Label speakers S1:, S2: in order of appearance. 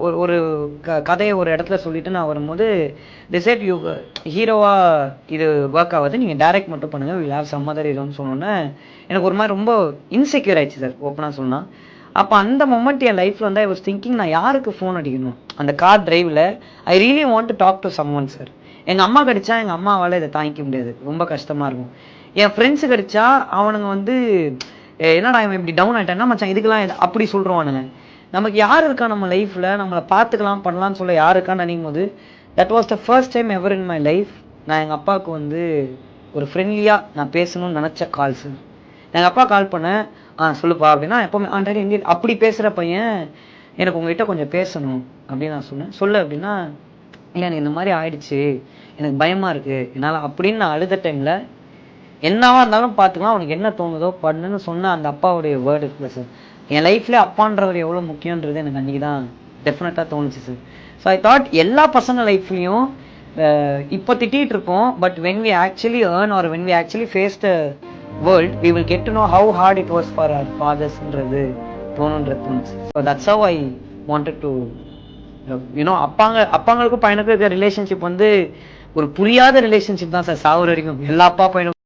S1: ஒரு ஒரு கதையை ஒரு இடத்துல சொல்லிட்டு நான் வரும்போது டிசைட் யூ ஹீரோவா இது ஒர்க் ஆகாது, நீங்கள் டைரக்ட் மட்டும் பண்ணுங்க, வில் ஹேவ் சம் அதர் ஹீரோன்னு சொன்னோன்னே எனக்கு ஒரு மாதிரி ரொம்ப இன்செக்யூர் ஆயிடுச்சு சார், ஓப்பனாக சொன்னால். அப்போ அந்த மொமெண்ட் என் லைஃப்பில் வந்து ஐ வாஸ் திங்கிங், நான் யாருக்கு ஃபோன் அடிக்கணும் அந்த கார் டிரைவில். I really want to talk to someone sir. எங்கள் அம்மா கடிச்சா எங்கள் அம்மாவால் இதை தாங்கிக்க முடியாது, ரொம்ப கஷ்டமாக இருக்கும். என் ஃப்ரெண்ட்ஸு கடிச்சா அவனுங்க வந்து என்னடா இவன் இப்படி டவுன் ஆகிட்டான்னா மச்சான் இதுக்கெல்லாம் அப்படி சொல்கிறவானுங்க. நமக்கு யார் இருக்கா நம்ம லைஃப்பில் நம்மளை பார்த்துக்கலாம் பண்ணலான்னு சொல்ல யார் இருக்கான்னு நினைக்கும் போது that was the first time ever in my life நான் எங்கள் அப்பாவுக்கு வந்து ஒரு ஃப்ரெண்ட்லியாக நான் பேசணும்னு நினச்ச கால்ஸு. நான் எங்கள் அப்பா கால் பண்ணேன், சொல்லுப்பா அப்படின்னா எப்போவுமே டாடி எங்கே அப்படி பேசுகிற பையன், எனக்கு உங்ககிட்ட கொஞ்சம் பேசணும் அப்படின்னு நான் சொன்னேன். சொல்லு அப்படின்னா, இல்லை எனக்கு இந்த மாதிரி ஆயிடுச்சு, எனக்கு பயமாக இருக்குது என்னால் அப்படின்னு நான் அழுத டைமில் என்னவா இருந்தாலும் பார்த்துக்கலாம், அவனுக்கு என்ன தோணுதோ பண்ணுன்னு சொன்ன அந்த அப்பாவுடைய வேர்டு இருக்குல்ல சார், என் லைஃப்ல அப்பான்றவர் எவ்வளோ முக்கியன்றது எனக்கு அன்றைக்கி தான் டெஃபினட்டாக தோணுச்சு சார். ஸோ ஐ தாட் எல்லா பசங்க லைஃப்லேயும் இப்போ திட்டிகிட்டு இருப்போம், but when we actually earn or when we actually face the world we will get to know how hard it was for our ஃபாதர்ஸ்ன்றது தோணுச்சு. So that's how I wanted to you know அப்பாங்களுக்கும் பையனுக்கும் இருக்கிற ரிலேஷன்ஷிப் வந்து ஒரு புரியாத relationship தான் sir, சாவுற வரைக்கும் எல்லா அப்பா பையனுக்கும்